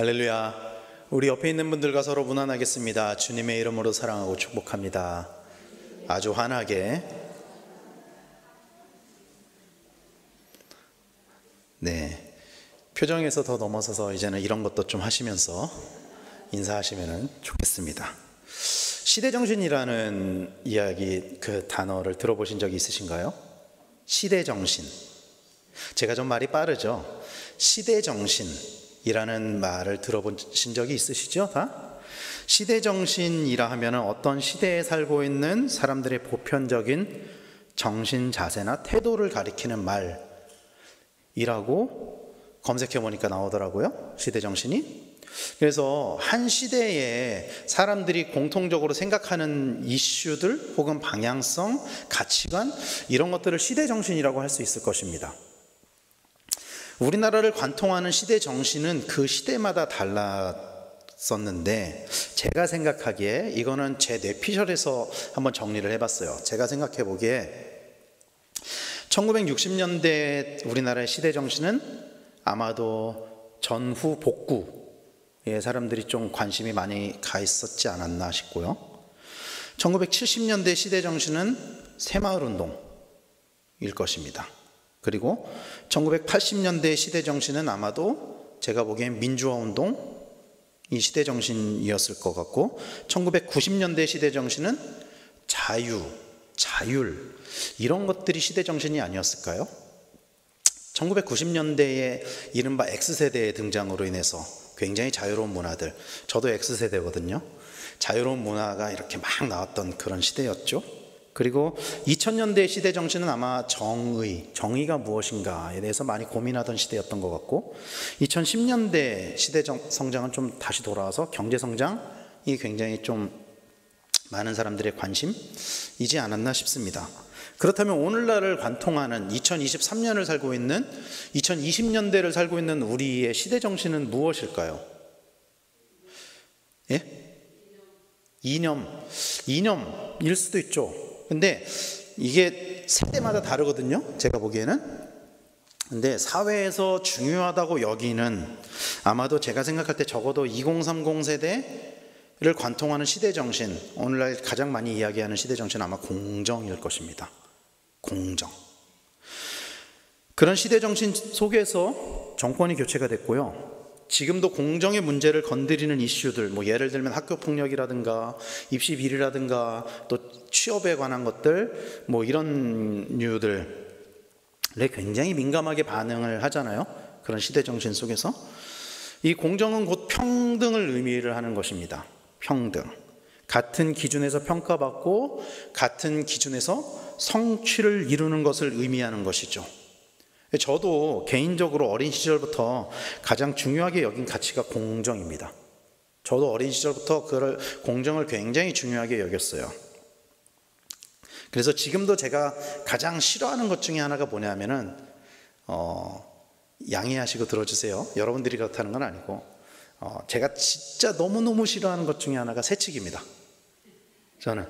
할렐루야. 우리 옆에 있는 분들과 서로 문안하겠습니다. 주님의 이름으로 사랑하고 축복합니다. 아주 환하게. 네, 표정에서 더 넘어서서 이제는 이런 것도 좀 하시면서 인사하시면 좋겠습니다. 시대정신이라는 이야기, 그 단어를 들어보신 적이 있으신가요? 시대정신. 제가 좀 말이 빠르죠? 시대정신이라는 말을 들어보신 적이 있으시죠? 다? 시대정신이라 하면 어떤 시대에 살고 있는 사람들의 보편적인 정신 자세나 태도를 가리키는 말이라고 검색해 보니까 나오더라고요. 시대정신이. 그래서 한 시대에 사람들이 공통적으로 생각하는 이슈들 혹은 방향성, 가치관, 이런 것들을 시대정신이라고 할 수 있을 것입니다. 우리나라를 관통하는 시대정신은 그 시대마다 달랐었는데, 제가 생각하기에 이거는 제 뇌피셜에서 한번 정리를 해봤어요. 제가 생각해 보기에 1960년대 우리나라의 시대정신은 아마도 전후 복구에 사람들이 좀 관심이 많이 가 있었지 않았나 싶고요. 1970년대 시대정신은 새마을운동일 것입니다. 그리고 1980년대 시대정신은 아마도 제가 보기엔 민주화운동이 시대정신이었을 것 같고, 1990년대 시대정신은 자유, 자율, 이런 것들이 시대정신이 아니었을까요? 1990년대에 이른바 X세대의 등장으로 인해서 굉장히 자유로운 문화들, 저도 X세대거든요. 자유로운 문화가 이렇게 막 나왔던 그런 시대였죠. 그리고 2000년대 시대 정신은 아마 정의가 무엇인가에 대해서 많이 고민하던 시대였던 것 같고, 2010년대 시대 성장은 좀 다시 돌아와서 경제 성장이 굉장히 좀 많은 사람들의 관심이지 않았나 싶습니다. 그렇다면 오늘날을 관통하는 2023년을 살고 있는 2020년대를 살고 있는 우리의 시대 정신은 무엇일까요? 예? 이념일 수도 있죠. 근데 이게 세대마다 다르거든요, 제가 보기에는. 근데 사회에서 중요하다고 여기는, 아마도 제가 생각할 때 적어도 2030 세대를 관통하는 시대정신, 오늘날 가장 많이 이야기하는 시대정신은 아마 공정일 것입니다. 공정. 그런 시대정신 속에서 정권이 교체가 됐고요. 지금도 공정의 문제를 건드리는 이슈들, 뭐 예를 들면 학교폭력이라든가 입시 비리라든가 또 취업에 관한 것들, 뭐 이런 류들에 굉장히 민감하게 반응을 하잖아요. 그런 시대정신 속에서 이 공정은 곧 평등을 의미를 하는 것입니다. 평등. 같은 기준에서 평가받고 같은 기준에서 성취를 이루는 것을 의미하는 것이죠. 저도 개인적으로 어린 시절부터 가장 중요하게 여긴 가치가 공정입니다. 저도 어린 시절부터 그걸 공정을 굉장히 중요하게 여겼어요. 그래서 지금도 제가 가장 싫어하는 것 중에 하나가 뭐냐면은 양해하시고 들어주세요. 여러분들이 그렇다는 건 아니고, 제가 진짜 너무너무 싫어하는 것 중에 하나가 세칙입니다. 저는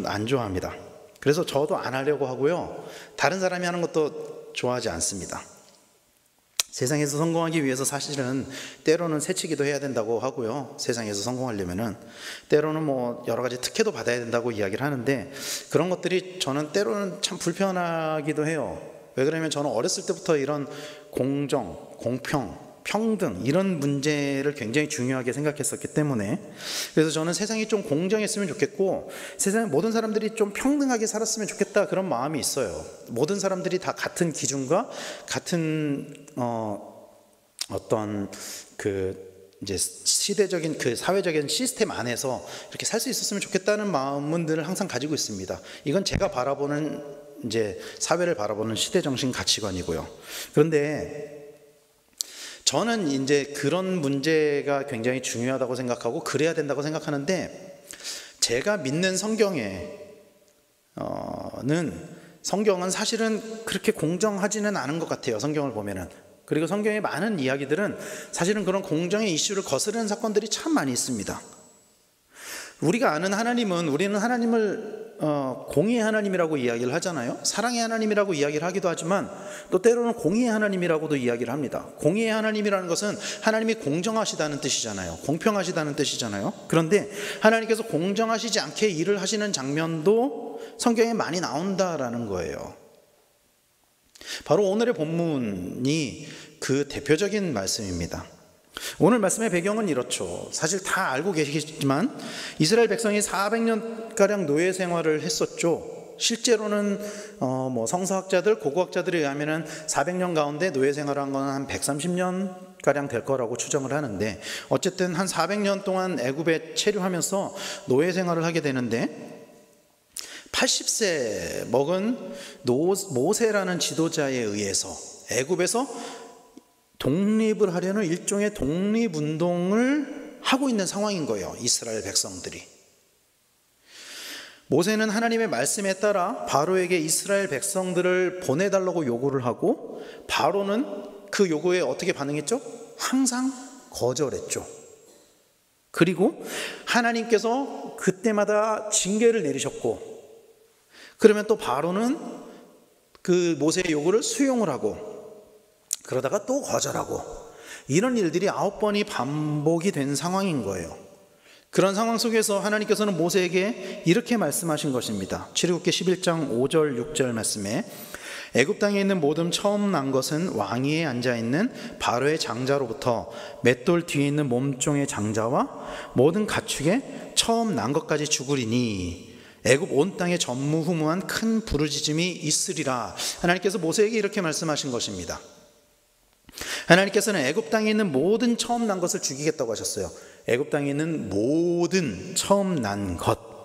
안 좋아합니다. 그래서 저도 안 하려고 하고요, 다른 사람이 하는 것도 좋아하지 않습니다. 세상에서 성공하기 위해서 사실은 때로는 세치기도 해야 된다고 하고요, 세상에서 성공하려면은 때로는 뭐 여러 가지 특혜도 받아야 된다고 이야기를 하는데, 그런 것들이 저는 때로는 참 불편하기도 해요. 왜 그러냐면 저는 어렸을 때부터 이런 공정, 공평, 평등, 이런 문제를 굉장히 중요하게 생각했었기 때문에, 그래서 저는 세상이 좀 공정했으면 좋겠고 세상에 모든 사람들이 좀 평등하게 살았으면 좋겠다, 그런 마음이 있어요. 모든 사람들이 다 같은 기준과 같은 어떤 그 이제 시대적인 그 사회적인 시스템 안에서 이렇게 살 수 있었으면 좋겠다는 마음은 늘 항상 가지고 있습니다. 이건 제가 바라보는 이제 사회를 바라보는 시대정신 가치관이고요. 그런데 저는 이제 그런 문제가 굉장히 중요하다고 생각하고 그래야 된다고 생각하는데, 제가 믿는 성경은 사실은 그렇게 공정하지는 않은 것 같아요, 성경을 보면은. 그리고 성경의 많은 이야기들은 사실은 그런 공정의 이슈를 거스르는 사건들이 참 많이 있습니다. 우리가 아는 하나님은, 우리는 하나님을 공의의 하나님이라고 이야기를 하잖아요. 사랑의 하나님이라고 이야기를 하기도 하지만 또 때로는 공의의 하나님이라고도 이야기를 합니다. 공의의 하나님이라는 것은 하나님이 공정하시다는 뜻이잖아요. 공평하시다는 뜻이잖아요. 그런데 하나님께서 공정하시지 않게 일을 하시는 장면도 성경에 많이 나온다라는 거예요. 바로 오늘의 본문이 그 대표적인 말씀입니다. 오늘 말씀의 배경은 이렇죠. 사실 다 알고 계시겠지만 이스라엘 백성이 400년가량 노예 생활을 했었죠. 실제로는 성서학자들, 고고학자들에 의하면 400년 가운데 노예 생활한 건 한 130년가량 될 거라고 추정을 하는데, 어쨌든 한 400년 동안 애굽에 체류하면서 노예 생활을 하게 되는데, 80세 먹은 모세라는 지도자에 의해서 애굽에서 독립을 하려는 일종의 독립운동을 하고 있는 상황인 거예요. 이스라엘 백성들이. 모세는 하나님의 말씀에 따라 바로에게 이스라엘 백성들을 보내달라고 요구를 하고, 바로는 그 요구에 어떻게 반응했죠? 항상 거절했죠. 그리고 하나님께서 그때마다 징계를 내리셨고, 그러면 또 바로는 그 모세의 요구를 수용을 하고, 그러다가 또 거절하고, 이런 일들이 9번이 반복이 된 상황인 거예요. 그런 상황 속에서 하나님께서는 모세에게 이렇게 말씀하신 것입니다. 출애굽기 11장 5절 6절 말씀에, 애굽 땅에 있는 모든 처음 난 것은 왕위에 앉아있는 바로의 장자로부터 맷돌 뒤에 있는 몸종의 장자와 모든 가축에 처음 난 것까지 죽으리니 애굽 온 땅에 전무후무한 큰 부르짖음이 있으리라. 하나님께서 모세에게 이렇게 말씀하신 것입니다. 하나님께서는 애굽 땅에 있는 모든 처음 난 것을 죽이겠다고 하셨어요. 애굽 땅에 있는 모든 처음 난 것.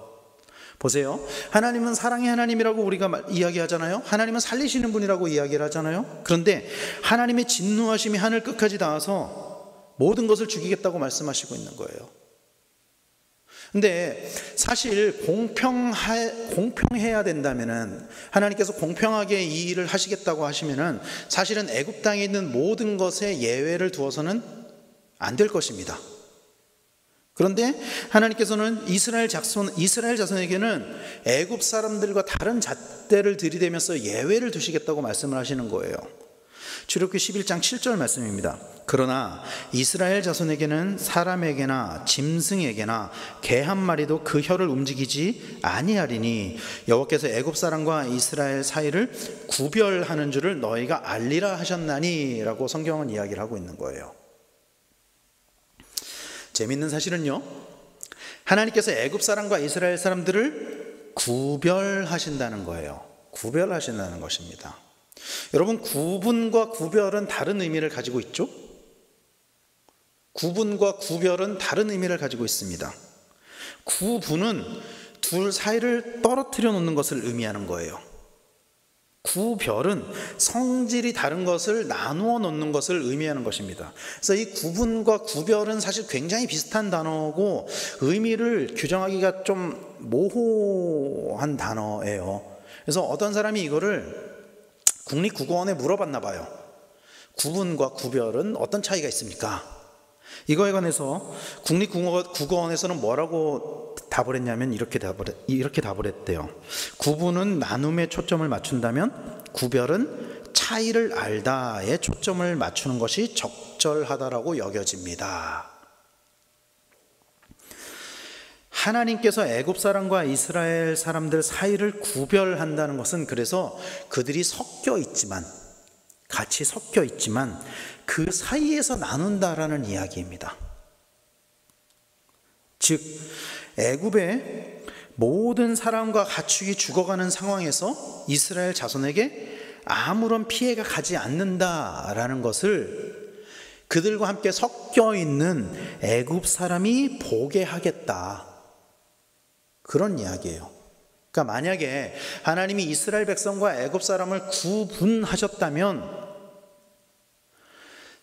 보세요. 하나님은 사랑의 하나님이라고 우리가 이야기하잖아요. 하나님은 살리시는 분이라고 이야기를 하잖아요. 그런데 하나님의 진노하심이 하늘 끝까지 닿아서 모든 것을 죽이겠다고 말씀하시고 있는 거예요. 근데 사실 공평해야 된다면은, 하나님께서 공평하게 이 일을 하시겠다고 하시면은 사실은 애굽 땅에 있는 모든 것에 예외를 두어서는 안 될 것입니다. 그런데 하나님께서는 이스라엘 자손에게는 애굽 사람들과 다른 잣대를 들이대면서 예외를 두시겠다고 말씀을 하시는 거예요. 출애굽기 11장 7절 말씀입니다. 그러나 이스라엘 자손에게는 사람에게나 짐승에게나 개 한 마리도 그 혀를 움직이지 아니하리니 여호와께서 애굽 사람과 이스라엘 사이를 구별하는 줄을 너희가 알리라 하셨나니 라고 성경은 이야기를 하고 있는 거예요. 재밌는 사실은요, 하나님께서 애굽 사람과 이스라엘 사람들을 구별하신다는 거예요. 구별하신다는 것입니다. 여러분, 구분과 구별은 다른 의미를 가지고 있죠? 구분과 구별은 다른 의미를 가지고 있습니다. 구분은 둘 사이를 떨어뜨려 놓는 것을 의미하는 거예요. 구별은 성질이 다른 것을 나누어 놓는 것을 의미하는 것입니다. 그래서 이 구분과 구별은 사실 굉장히 비슷한 단어고 의미를 규정하기가 좀 모호한 단어예요. 그래서 어떤 사람이 이거를 국립국어원에 물어봤나 봐요. 구분과 구별은 어떤 차이가 있습니까? 이거에 관해서 국립국어원에서는 뭐라고 답을 했냐면 이렇게 답을 했대요. 구분은 나눔에 초점을 맞춘다면 구별은 차이를 알다에 초점을 맞추는 것이 적절하다라고 여겨집니다. 하나님께서 애굽 사람과 이스라엘 사람들 사이를 구별한다는 것은, 그래서 그들이 같이 섞여 있지만 그 사이에서 나눈다라는 이야기입니다. 즉, 애굽의 모든 사람과 가축이 죽어가는 상황에서 이스라엘 자손에게 아무런 피해가 가지 않는다라는 것을 그들과 함께 섞여 있는 애굽 사람이 보게 하겠다, 그런 이야기예요. 그러니까 만약에 하나님이 이스라엘 백성과 애굽 사람을 구분하셨다면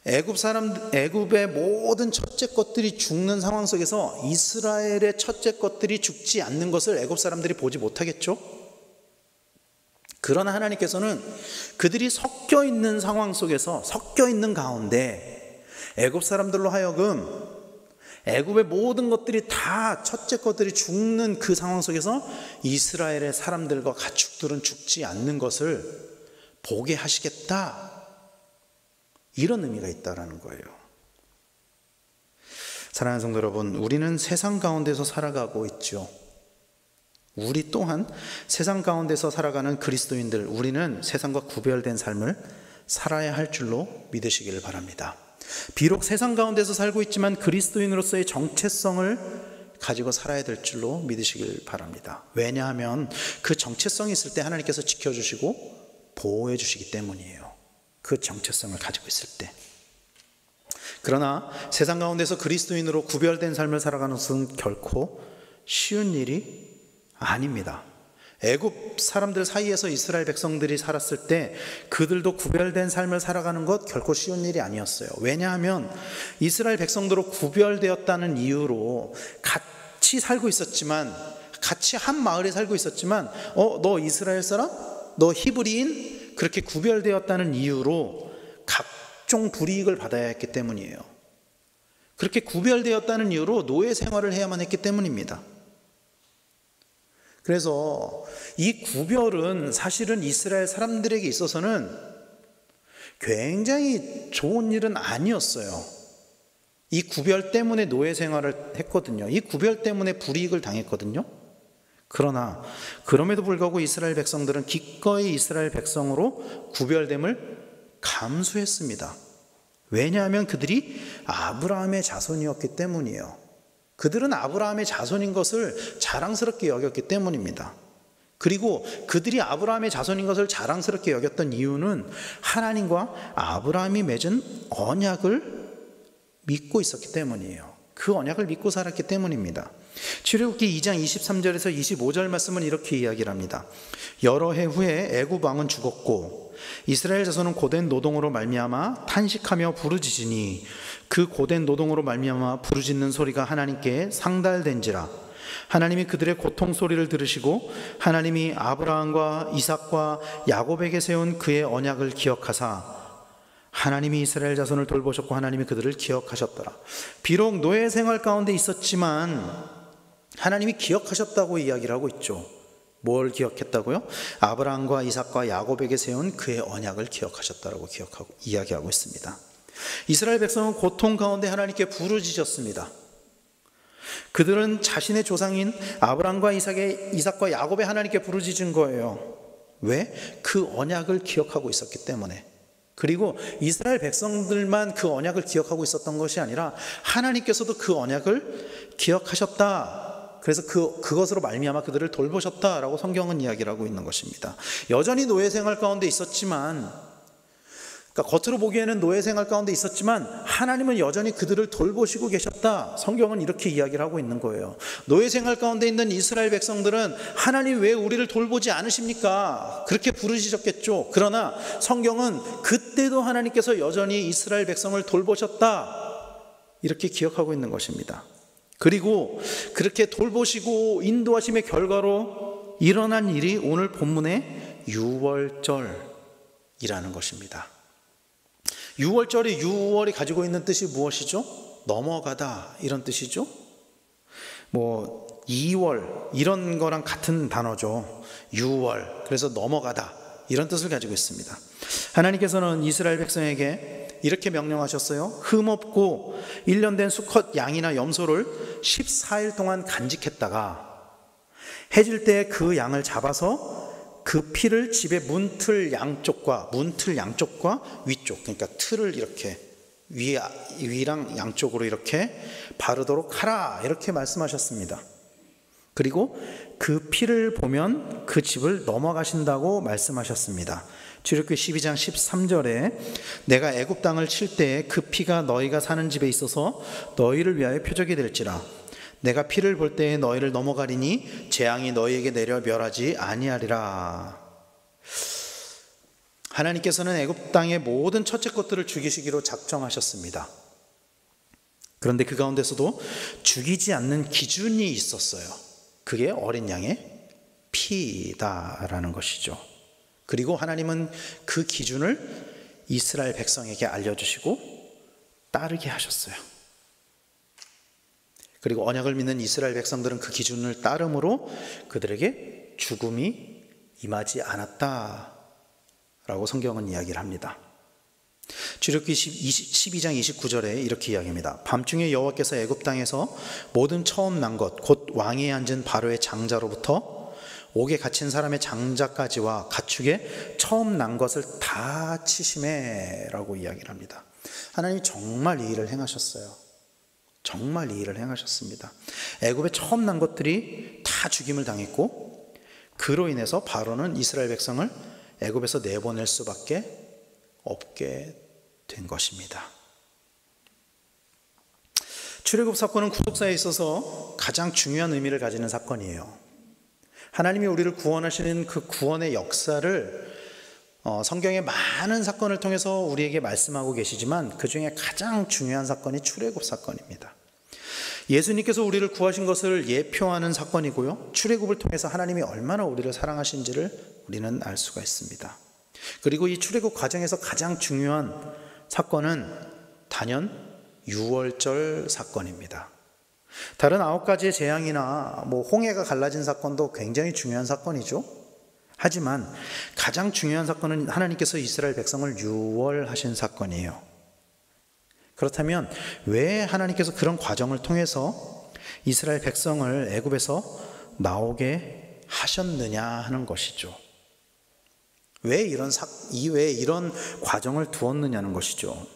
애굽의 모든 첫째 것들이 죽는 상황 속에서 이스라엘의 첫째 것들이 죽지 않는 것을 애굽 사람들이 보지 못하겠죠? 그러나 하나님께서는 그들이 섞여 있는 상황 속에서, 섞여 있는 가운데 애굽 사람들로 하여금 애굽의 모든 것들이 다 첫째 것들이 죽는 그 상황 속에서 이스라엘의 사람들과 가축들은 죽지 않는 것을 보게 하시겠다, 이런 의미가 있다라는 거예요. 사랑하는 성도 여러분, 우리는 세상 가운데서 살아가고 있죠. 우리 또한 세상 가운데서 살아가는 그리스도인들, 우리는 세상과 구별된 삶을 살아야 할 줄로 믿으시기를 바랍니다. 비록 세상 가운데서 살고 있지만 그리스도인으로서의 정체성을 가지고 살아야 될 줄로 믿으시길 바랍니다. 왜냐하면 그 정체성이 있을 때 하나님께서 지켜주시고 보호해 주시기 때문이에요. 그 정체성을 가지고 있을 때. 그러나 세상 가운데서 그리스도인으로 구별된 삶을 살아가는 것은 결코 쉬운 일이 아닙니다. 애굽 사람들 사이에서 이스라엘 백성들이 살았을 때 그들도 구별된 삶을 살아가는 것 결코 쉬운 일이 아니었어요. 왜냐하면 이스라엘 백성들로 구별되었다는 이유로 같이 살고 있었지만, 같이 한 마을에 살고 있었지만 너 이스라엘 사람? 너 히브리인? 그렇게 구별되었다는 이유로 각종 불이익을 받아야 했기 때문이에요. 그렇게 구별되었다는 이유로 노예 생활을 해야만 했기 때문입니다. 그래서 이 구별은 사실은 이스라엘 사람들에게 있어서는 굉장히 좋은 일은 아니었어요. 이 구별 때문에 노예 생활을 했거든요. 이 구별 때문에 불이익을 당했거든요. 그러나 그럼에도 불구하고 이스라엘 백성들은 기꺼이 이스라엘 백성으로 구별됨을 감수했습니다. 왜냐하면 그들이 아브라함의 자손이었기 때문이에요. 그들은 아브라함의 자손인 것을 자랑스럽게 여겼기 때문입니다. 그리고 그들이 아브라함의 자손인 것을 자랑스럽게 여겼던 이유는 하나님과 아브라함이 맺은 언약을 믿고 있었기 때문이에요. 그 언약을 믿고 살았기 때문입니다. 출애굽기 2장 23절에서 25절 말씀은 이렇게 이야기를 합니다. 여러 해 후에 애굽 왕은 죽었고 이스라엘 자손은 고된 노동으로 말미암아 탄식하며 부르짖으니 그 고된 노동으로 말미암아 부르짖는 소리가 하나님께 상달된지라. 하나님이 그들의 고통 소리를 들으시고 하나님이 아브라함과 이삭과 야곱에게 세운 그의 언약을 기억하사 하나님이 이스라엘 자손을 돌보셨고 하나님이 그들을 기억하셨더라. 비록 노예 생활 가운데 있었지만 하나님이 기억하셨다고 이야기를 하고 있죠. 뭘 기억했다고요? 아브라함과 이삭과 야곱에게 세운 그의 언약을 기억하셨다라고 이야기하고 있습니다. 이스라엘 백성은 고통 가운데 하나님께 부르짖었습니다. 그들은 자신의 조상인 아브라함과 이삭과 야곱의 하나님께 부르짖은 거예요. 왜? 그 언약을 기억하고 있었기 때문에. 그리고 이스라엘 백성들만 그 언약을 기억하고 있었던 것이 아니라 하나님께서도 그 언약을 기억하셨다. 그래서 그것으로 말미암아 그들을 돌보셨다라고 성경은 이야기를 하고 있는 것입니다. 여전히 노예 생활 가운데 있었지만, 그러니까 겉으로 보기에는 노예 생활 가운데 있었지만 하나님은 여전히 그들을 돌보시고 계셨다. 성경은 이렇게 이야기를 하고 있는 거예요. 노예 생활 가운데 있는 이스라엘 백성들은 하나님 왜 우리를 돌보지 않으십니까? 그렇게 부르짖었겠죠. 그러나 성경은 그때도 하나님께서 여전히 이스라엘 백성을 돌보셨다. 이렇게 기억하고 있는 것입니다. 그리고 그렇게 돌보시고 인도하심의 결과로 일어난 일이 오늘 본문의 유월절이라는 것입니다. 유월이 가지고 있는 뜻이 무엇이죠? 넘어가다, 이런 뜻이죠. 2월 이런 거랑 같은 단어죠. 유월, 그래서 넘어가다, 이런 뜻을 가지고 있습니다. 하나님께서는 이스라엘 백성에게 이렇게 명령하셨어요. 흠없고 1년 된 수컷 양이나 염소를 14일 동안 간직했다가 해질 때 그 양을 잡아서 그 피를 집의 문틀 양쪽과 위쪽, 그러니까 틀을 이렇게 위랑 양쪽으로 이렇게 바르도록 하라, 이렇게 말씀하셨습니다. 그리고 그 피를 보면 그 집을 넘어가신다고 말씀하셨습니다. 출애굽기 12장 13절에 내가 애굽 땅을 칠 때에 그 피가 너희가 사는 집에 있어서 너희를 위하여 표적이 될지라. 내가 피를 볼 때에 너희를 넘어가리니 재앙이 너희에게 내려 멸하지 아니하리라. 하나님께서는 애굽 땅의 모든 첫째 것들을 죽이시기로 작정하셨습니다. 그런데 그 가운데서도 죽이지 않는 기준이 있었어요. 그게 어린 양의 피다라는 것이죠. 그리고 하나님은 그 기준을 이스라엘 백성에게 알려주시고 따르게 하셨어요. 그리고 언약을 믿는 이스라엘 백성들은 그 기준을 따름으로 그들에게 죽음이 임하지 않았다라고 성경은 이야기를 합니다. 출애굽기 12장 29절에 이렇게 이야기합니다. 밤중에 여호와께서 애굽 땅에서 모든 처음 난 것 곧 왕위에 앉은 바로의 장자로부터 옥에 갇힌 사람의 장자까지와 가축의 처음 난 것을 다 치심해라고 이야기를 합니다. 하나님이 정말 이 일을 행하셨어요. 정말 이 일을 행하셨습니다. 애굽에 처음 난 것들이 다 죽임을 당했고, 그로 인해서 바로는 이스라엘 백성을 애굽에서 내보낼 수밖에 없게 된 것입니다. 출애굽 사건은 구속사에 있어서 가장 중요한 의미를 가지는 사건이에요. 하나님이 우리를 구원하시는 그 구원의 역사를 성경의 많은 사건을 통해서 우리에게 말씀하고 계시지만 그 중에 가장 중요한 사건이 출애굽 사건입니다. 예수님께서 우리를 구하신 것을 예표하는 사건이고요, 출애굽을 통해서 하나님이 얼마나 우리를 사랑하신지를 우리는 알 수가 있습니다. 그리고 이 출애굽 과정에서 가장 중요한 사건은 단연 유월절 사건입니다. 다른 9가지의 재앙이나 홍해가 갈라진 사건도 굉장히 중요한 사건이죠. 하지만 가장 중요한 사건은 하나님께서 이스라엘 백성을 유월하신 사건이에요. 그렇다면 왜 하나님께서 그런 과정을 통해서 이스라엘 백성을 애굽에서 나오게 하셨느냐 하는 것이죠. 왜 이런 과정을 두었느냐는 것이죠.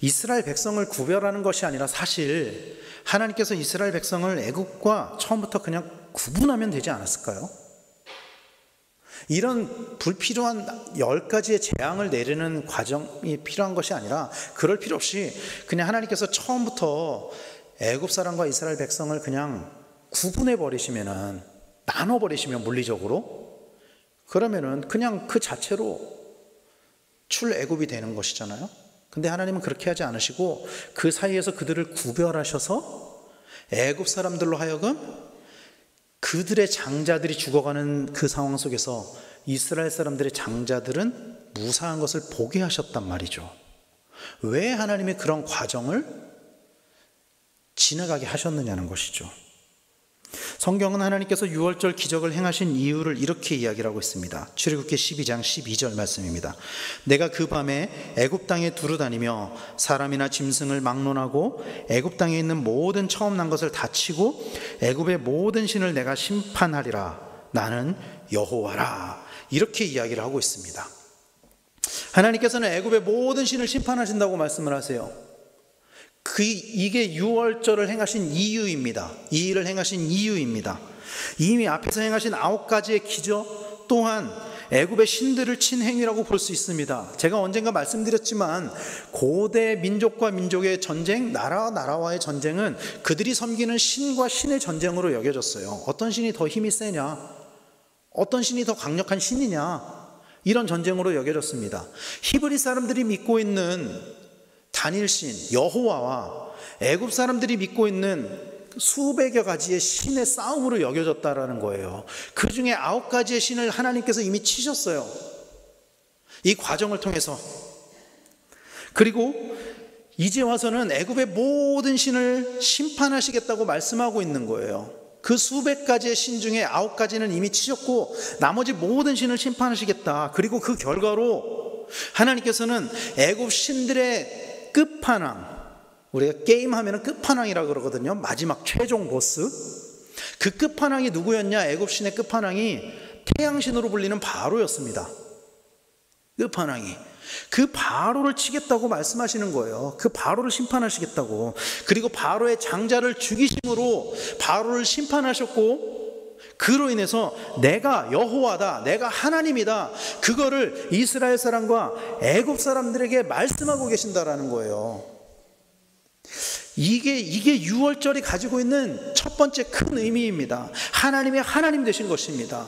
이스라엘 백성을 구별하는 것이 아니라 사실 하나님께서 이스라엘 백성을 애굽과 처음부터 그냥 구분하면 되지 않았을까요? 이런 불필요한 10가지의 재앙을 내리는 과정이 필요한 것이 아니라 그럴 필요 없이 그냥 하나님께서 처음부터 애굽 사람과 이스라엘 백성을 그냥 구분해 버리시면은, 나눠 버리시면 물리적으로, 그러면은 그냥 그 자체로 출애굽이 되는 것이잖아요. 근데 하나님은 그렇게 하지 않으시고 그 사이에서 그들을 구별하셔서 애굽 사람들로 하여금 그들의 장자들이 죽어가는 그 상황 속에서 이스라엘 사람들의 장자들은 무사한 것을 보게 하셨단 말이죠. 왜 하나님이 그런 과정을 지나가게 하셨느냐는 것이죠. 성경은 하나님께서 유월절 기적을 행하신 이유를 이렇게 이야기를 하고 있습니다. 출애굽기 12장 12절 말씀입니다. 내가 그 밤에 애굽 땅에 두루다니며 사람이나 짐승을 막론하고 애굽 땅에 있는 모든 처음 난 것을 다 치고 애굽의 모든 신을 내가 심판하리라. 나는 여호와라. 이렇게 이야기를 하고 있습니다. 하나님께서는 애굽의 모든 신을 심판하신다고 말씀을 하세요. 이게 유월절을 행하신 이유입니다. 이 일을 행하신 이유입니다. 이미 앞에서 행하신 9가지의 기적 또한 애굽의 신들을 친 행위라고 볼 수 있습니다. 제가 언젠가 말씀드렸지만 고대 민족과 민족의 전쟁, 나라와 나라와의 전쟁은 그들이 섬기는 신과 신의 전쟁으로 여겨졌어요. 어떤 신이 더 힘이 세냐, 어떤 신이 더 강력한 신이냐, 이런 전쟁으로 여겨졌습니다. 히브리 사람들이 믿고 있는 단일신 여호와와 애굽 사람들이 믿고 있는 수백여 가지의 신의 싸움으로 여겨졌다라는 거예요. 그 중에 9가지의 신을 하나님께서 이미 치셨어요. 이 과정을 통해서. 그리고 이제 와서는 애굽의 모든 신을 심판하시겠다고 말씀하고 있는 거예요. 그 수백 가지의 신 중에 9가지는 이미 치셨고 나머지 모든 신을 심판하시겠다. 그리고 그 결과로 하나님께서는 애굽 신들의 끝판왕, 우리가 게임하면 끝판왕이라고 그러거든요. 마지막 최종 보스. 그 끝판왕이 누구였냐? 애굽 신의 끝판왕이 태양신으로 불리는 바로였습니다. 끝판왕이. 그 바로를 치겠다고 말씀하시는 거예요. 그 바로를 심판하시겠다고. 그리고 바로의 장자를 죽이심으로 바로를 심판하셨고, 그로 인해서 내가 여호와다, 내가 하나님이다, 그거를 이스라엘 사람과 애굽 사람들에게 말씀하고 계신다라는 거예요. 이게 유월절이 가지고 있는 첫 번째 큰 의미입니다. 하나님의 하나님 되신 것입니다.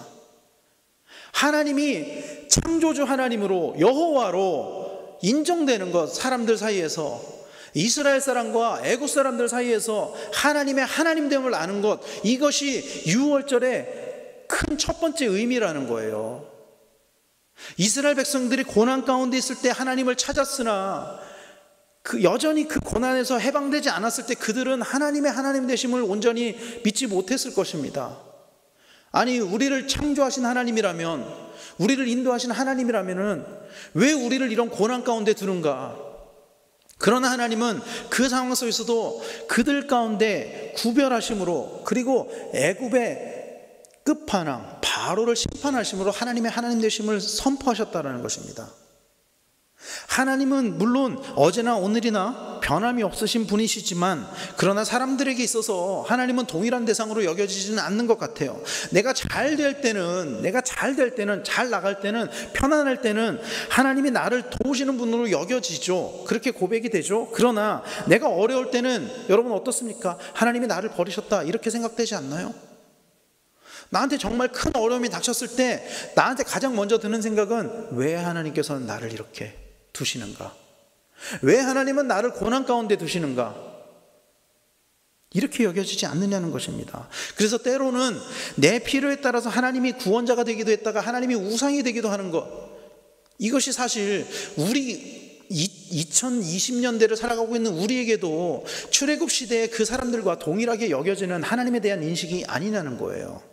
하나님이 창조주 하나님으로 여호와로 인정되는 것, 사람들 사이에서, 이스라엘 사람과 애굽 사람들 사이에서 하나님의 하나님됨을 아는 것, 이것이 유월절의 큰 첫 번째 의미라는 거예요. 이스라엘 백성들이 고난 가운데 있을 때 하나님을 찾았으나 여전히 그 고난에서 해방되지 않았을 때 그들은 하나님의 하나님 되심을 온전히 믿지 못했을 것입니다. 아니, 우리를 창조하신 하나님이라면, 우리를 인도하신 하나님이라면은 왜 우리를 이런 고난 가운데 두는가? 그러나 하나님은 그 상황 속에서도 그들 가운데 구별하심으로, 그리고 애굽의 끝판왕 바로를 심판하심으로 하나님의 하나님 되심을 선포하셨다는 것입니다. 하나님은 물론 어제나 오늘이나 변함이 없으신 분이시지만, 그러나 사람들에게 있어서 하나님은 동일한 대상으로 여겨지지는 않는 것 같아요. 내가 잘 될 때는, 잘 나갈 때는, 편안할 때는 하나님이 나를 도우시는 분으로 여겨지죠. 그렇게 고백이 되죠. 그러나 내가 어려울 때는 여러분 어떻습니까? 하나님이 나를 버리셨다, 이렇게 생각되지 않나요? 나한테 정말 큰 어려움이 닥쳤을 때 나한테 가장 먼저 드는 생각은, 왜 하나님께서는 나를 이렇게 두시는가? 왜 하나님은 나를 고난 가운데 두시는가? 이렇게 여겨지지 않느냐는 것입니다. 그래서 때로는 내 필요에 따라서 하나님이 구원자가 되기도 했다가 하나님이 우상이 되기도 하는 것, 이것이 사실 우리 2020년대를 살아가고 있는 우리에게도 출애굽 시대의 그 사람들과 동일하게 여겨지는 하나님에 대한 인식이 아니냐는 거예요.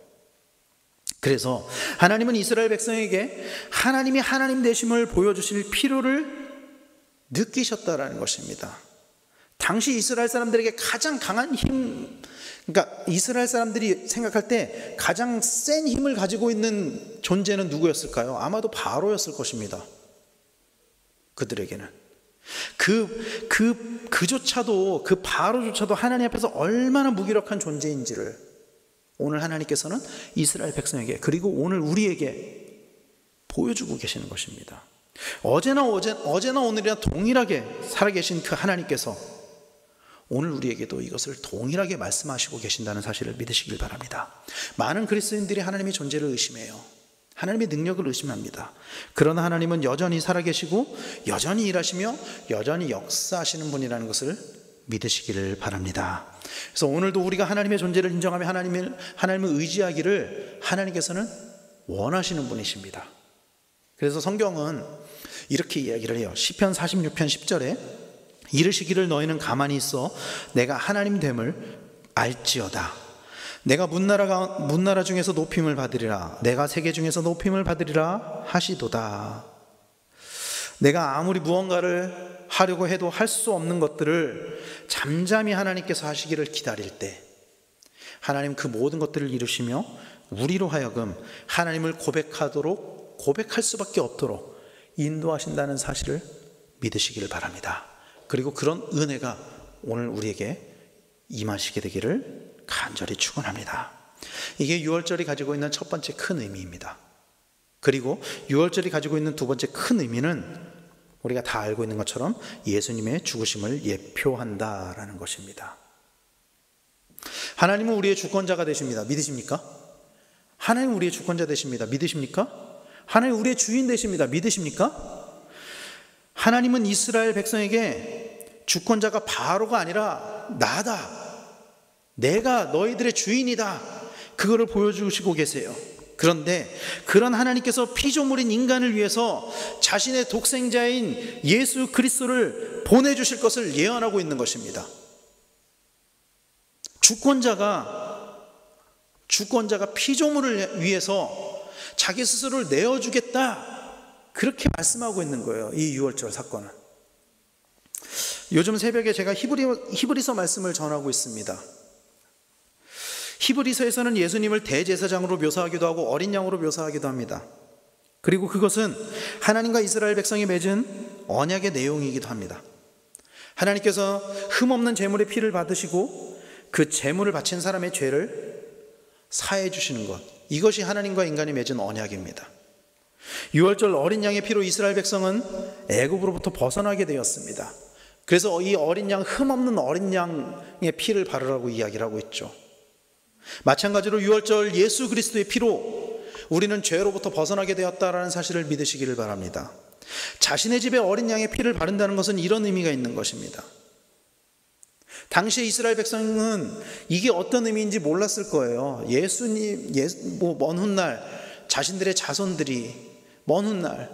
그래서 하나님은 이스라엘 백성에게 하나님이 하나님 되심을 보여주실 필요를 느끼셨다라는 것입니다. 당시 이스라엘 사람들에게 가장 강한 힘, 그러니까 이스라엘 사람들이 생각할 때 가장 센 힘을 가지고 있는 존재는 누구였을까요? 아마도 바로였을 것입니다. 그들에게는 그조차도, 그 바로조차도 하나님 앞에서 얼마나 무기력한 존재인지를 오늘 하나님께서는 이스라엘 백성에게, 그리고 오늘 우리에게 보여주고 계시는 것입니다. 어제나 오늘이나 동일하게 살아계신 그 하나님께서 오늘 우리에게도 이것을 동일하게 말씀하시고 계신다는 사실을 믿으시길 바랍니다. 많은 그리스도인들이 하나님의 존재를 의심해요. 하나님의 능력을 의심합니다. 그러나 하나님은 여전히 살아계시고 여전히 일하시며 여전히 역사하시는 분이라는 것을 믿으시기를 바랍니다. 그래서 오늘도 우리가 하나님의 존재를 인정하며 하나님을 의지하기를 하나님께서는 원하시는 분이십니다. 그래서 성경은 이렇게 이야기를 해요. 시편 46편 10절에 이르시기를 너희는 가만히 있어 내가 하나님 됨을 알지어다. 내가 문나라 중에서 높임을 받으리라. 내가 세계 중에서 높임을 받으리라 하시도다. 내가 아무리 무언가를 하려고 해도 할 수 없는 것들을 잠잠히 하나님께서 하시기를 기다릴 때 하나님 그 모든 것들을 이루시며 우리로 하여금 하나님을 고백할 수밖에 없도록 인도하신다는 사실을 믿으시기를 바랍니다. 그리고 그런 은혜가 오늘 우리에게 임하시게 되기를 간절히 축원합니다. 이게 유월절이 가지고 있는 첫 번째 큰 의미입니다. 그리고 유월절이 가지고 있는 두 번째 큰 의미는 우리가 다 알고 있는 것처럼 예수님의 죽으심을 예표한다라는 것입니다. 하나님은 우리의 주권자가 되십니다. 믿으십니까? 하나님은 우리의 주권자 되십니다. 믿으십니까? 하나님은 우리의 주인 되십니다. 믿으십니까? 하나님은 이스라엘 백성에게 주권자가 바로가 아니라 나다, 내가 너희들의 주인이다, 그거를 보여주시고 계세요. 그런데 그런 하나님께서 피조물인 인간을 위해서 자신의 독생자인 예수 그리스도를 보내주실 것을 예언하고 있는 것입니다. 주권자가 피조물을 위해서 자기 스스로를 내어주겠다, 그렇게 말씀하고 있는 거예요. 이 유월절 사건은. 요즘 새벽에 제가 히브리서 말씀을 전하고 있습니다. 히브리서에서는 예수님을 대제사장으로 묘사하기도 하고 어린 양으로 묘사하기도 합니다. 그리고 그것은 하나님과 이스라엘 백성이 맺은 언약의 내용이기도 합니다. 하나님께서 흠없는 제물의 피를 받으시고 그 제물을 바친 사람의 죄를 사해 주시는 것, 이것이 하나님과 인간이 맺은 언약입니다. 유월절 어린 양의 피로 이스라엘 백성은 애굽으로부터 벗어나게 되었습니다. 그래서 이 어린 양, 흠없는 어린 양의 피를 바르라고 이야기를 하고 있죠. 마찬가지로 유월절 예수 그리스도의 피로 우리는 죄로부터 벗어나게 되었다라는 사실을 믿으시기를 바랍니다. 자신의 집에 어린 양의 피를 바른다는 것은 이런 의미가 있는 것입니다. 당시에 이스라엘 백성은 이게 어떤 의미인지 몰랐을 거예요. 먼 훗날 자신들의 자손들이 먼 훗날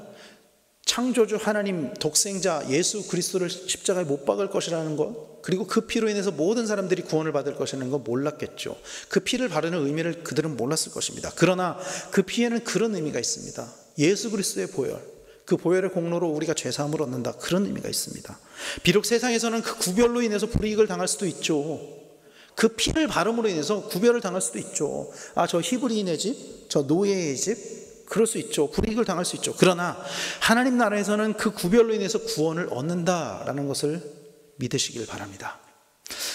창조주 하나님 독생자 예수 그리스도를 십자가에 못 박을 것이라는 것, 그리고 그 피로 인해서 모든 사람들이 구원을 받을 것이라는 거 몰랐겠죠. 그 피를 바르는 의미를 그들은 몰랐을 것입니다. 그러나 그 피에는 그런 의미가 있습니다. 예수 그리스도의 보혈, 그 보혈의 공로로 우리가 죄사함을 얻는다, 그런 의미가 있습니다. 비록 세상에서는 그 구별로 인해서 불이익을 당할 수도 있죠. 그 피를 바름으로 인해서 구별을 당할 수도 있죠. 저 히브리인의 집, 저 노예의 집, 그럴 수 있죠. 불이익을 당할 수 있죠. 그러나 하나님 나라에서는 그 구별로 인해서 구원을 얻는다라는 것을 믿으시길 바랍니다.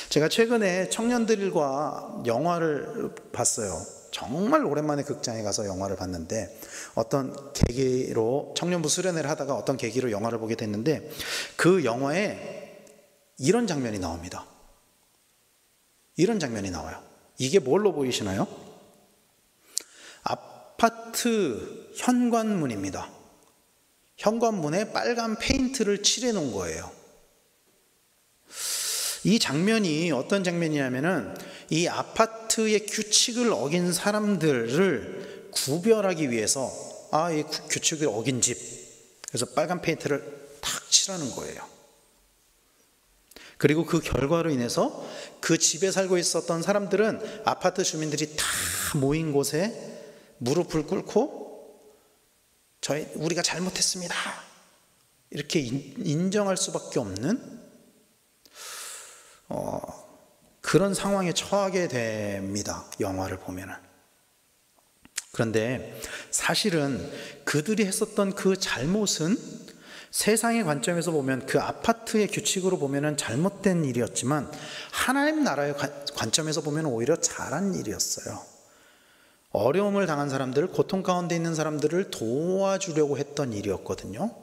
제가 최근에 청년들과 영화를 봤어요. 정말 오랜만에 극장에 가서 영화를 봤는데, 어떤 계기로 청년부 수련회를 하다가 어떤 계기로 영화를 보게 됐는데, 그 영화에 이런 장면이 나옵니다. 이런 장면이 나와요. 이게 뭘로 보이시나요? 아파트 현관문입니다. 현관문에 빨간 페인트를 칠해 놓은 거예요. 이 장면이 어떤 장면이냐면은, 이 아파트의 규칙을 어긴 사람들을 구별하기 위해서 이 규칙을 어긴 집, 그래서 빨간 페인트를 탁 칠하는 거예요. 그리고 그 결과로 인해서 그 집에 살고 있었던 사람들은, 아파트 주민들이 다 모인 곳에 무릎을 꿇고 우리가 잘못했습니다, 이렇게 인정할 수밖에 없는 그런 상황에 처하게 됩니다, 영화를 보면은. 그런데 사실은 그들이 했었던 그 잘못은 세상의 관점에서 보면, 그 아파트의 규칙으로 보면은 잘못된 일이었지만, 하나님 나라의 관점에서 보면 오히려 잘한 일이었어요. 어려움을 당한 사람들, 고통 가운데 있는 사람들을 도와주려고 했던 일이었거든요.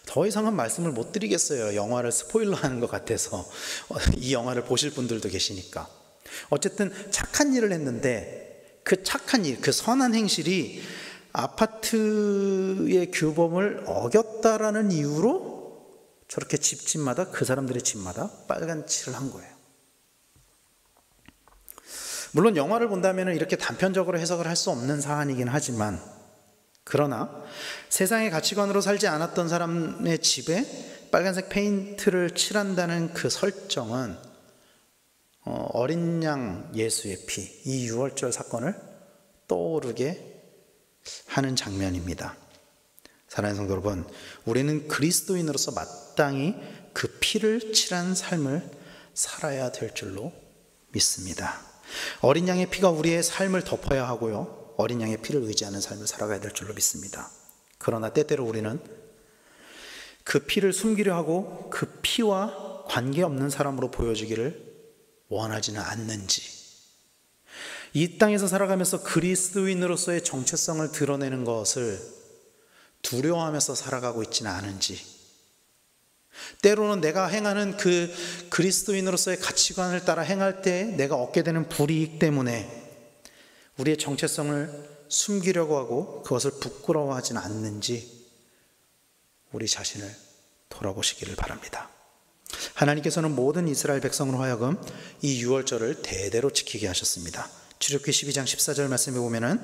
더 이상은 말씀을 못 드리겠어요. 영화를 스포일러하는 것 같아서. 이 영화를 보실 분들도 계시니까. 어쨌든 착한 일을 했는데, 그 착한 일, 그 선한 행실이 아파트의 규범을 어겼다라는 이유로 저렇게 집집마다, 그 사람들의 집마다 빨간 칠을 한 거예요. 물론 영화를 본다면 이렇게 단편적으로 해석을 할 수 없는 사안이긴 하지만, 그러나 세상의 가치관으로 살지 않았던 사람의 집에 빨간색 페인트를 칠한다는 그 설정은 어린 양 예수의 피, 이 유월절 사건을 떠오르게 하는 장면입니다. 사랑하는 성도 여러분, 우리는 그리스도인으로서 마땅히 그 피를 칠한 삶을 살아야 될 줄로 믿습니다. 어린 양의 피가 우리의 삶을 덮어야 하고요, 어린 양의 피를 의지하는 삶을 살아가야 될 줄로 믿습니다. 그러나 때때로 우리는 그 피를 숨기려 하고 그 피와 관계없는 사람으로 보여지기를 원하지는 않는지, 이 땅에서 살아가면서 그리스도인으로서의 정체성을 드러내는 것을 두려워하면서 살아가고 있지는 않은지, 때로는 내가 행하는 그 그리스도인으로서의 가치관을 따라 행할 때 내가 얻게 되는 불이익 때문에 우리의 정체성을 숨기려고 하고 그것을 부끄러워하지는 않는지, 우리 자신을 돌아보시기를 바랍니다. 하나님께서는 모든 이스라엘 백성으로 하여금 이 유월절을 대대로 지키게 하셨습니다. 출애굽기 12장 14절 말씀에 보면은,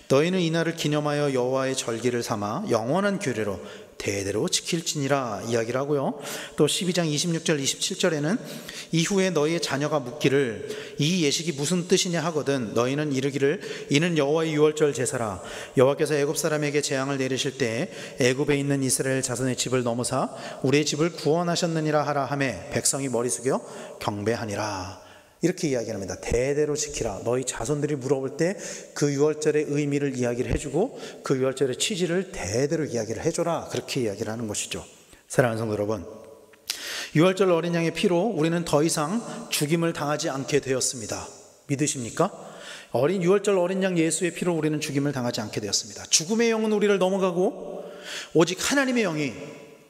너희는 이날을 기념하여 여호와의 절기를 삼아 영원한 규례로 대대로 지킬지니라 이야기를 하고요. 또 12장 26절 27절에는 이후에 너희의 자녀가 묻기를 이 예식이 무슨 뜻이냐 하거든 너희는 이르기를 이는 여호와의 유월절 제사라. 여호와께서 애굽 사람에게 재앙을 내리실 때에 애굽에 있는 이스라엘 자손의 집을 넘어사 우리의 집을 구원하셨느니라 하라 하매 백성이 머리 숙여 경배하니라. 이렇게 이야기합니다. 대대로 지키라. 너희 자손들이 물어볼 때 그 유월절의 의미를 이야기를 해주고 그 유월절의 취지를 대대로 이야기를 해줘라. 그렇게 이야기를 하는 것이죠. 사랑하는 성도 여러분, 유월절 어린 양의 피로 우리는 더 이상 죽임을 당하지 않게 되었습니다. 믿으십니까? 유월절 어린 양 예수의 피로 우리는 죽임을 당하지 않게 되었습니다. 죽음의 영은 우리를 넘어가고 오직 하나님의 영이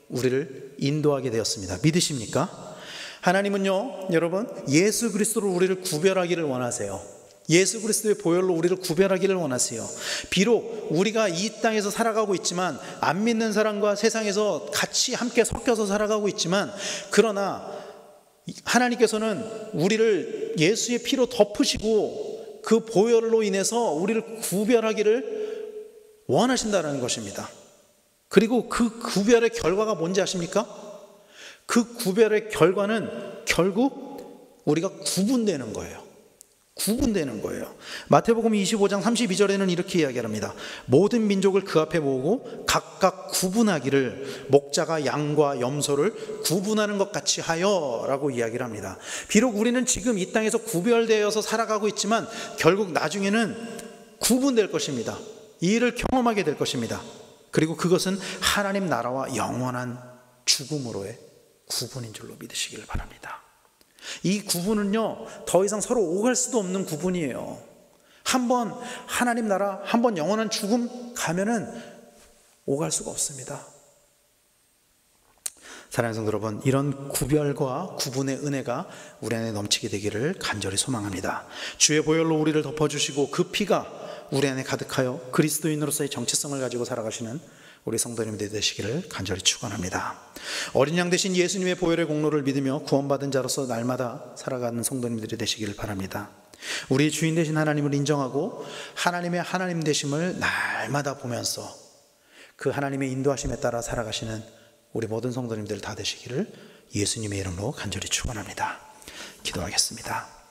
우리를 인도하게 되었습니다. 믿으십니까? 하나님은요, 여러분, 예수 그리스도로 우리를 구별하기를 원하세요. 예수 그리스도의 보혈로 우리를 구별하기를 원하세요. 비록 우리가 이 땅에서 살아가고 있지만, 안 믿는 사람과 세상에서 같이 함께 섞여서 살아가고 있지만, 그러나 하나님께서는 우리를 예수의 피로 덮으시고 그 보혈로 인해서 우리를 구별하기를 원하신다는 것입니다. 그리고 그 구별의 결과가 뭔지 아십니까? 그 구별의 결과는 결국 우리가 구분되는 거예요. 구분되는 거예요. 마태복음 25장 32절에는 이렇게 이야기합니다. 모든 민족을 그 앞에 모으고 각각 구분하기를 목자가 양과 염소를 구분하는 것 같이 하여 라고 이야기를 합니다. 비록 우리는 지금 이 땅에서 구별되어서 살아가고 있지만 결국 나중에는 구분될 것입니다. 이 일을 경험하게 될 것입니다. 그리고 그것은 하나님 나라와 영원한 죽음으로의 구분인 줄로 믿으시길 바랍니다. 이 구분은요, 더 이상 서로 오갈 수도 없는 구분이에요. 한번 하나님 나라, 한번 영원한 죽음 가면은 오갈 수가 없습니다. 사랑하는 성도 여러분, 이런 구별과 구분의 은혜가 우리 안에 넘치게 되기를 간절히 소망합니다. 주의 보혈로 우리를 덮어주시고 그 피가 우리 안에 가득하여 그리스도인으로서의 정체성을 가지고 살아가시는 우리 성도님들 되시기를 간절히 축원합니다. 어린 양 되신 예수님의 보혈의 공로를 믿으며 구원받은 자로서 날마다 살아가는 성도님들이 되시기를 바랍니다. 우리 주인 되신 하나님을 인정하고 하나님의 하나님 되심을 날마다 보면서 그 하나님의 인도하심에 따라 살아가시는 우리 모든 성도님들 다 되시기를 예수님의 이름으로 간절히 축원합니다. 기도하겠습니다.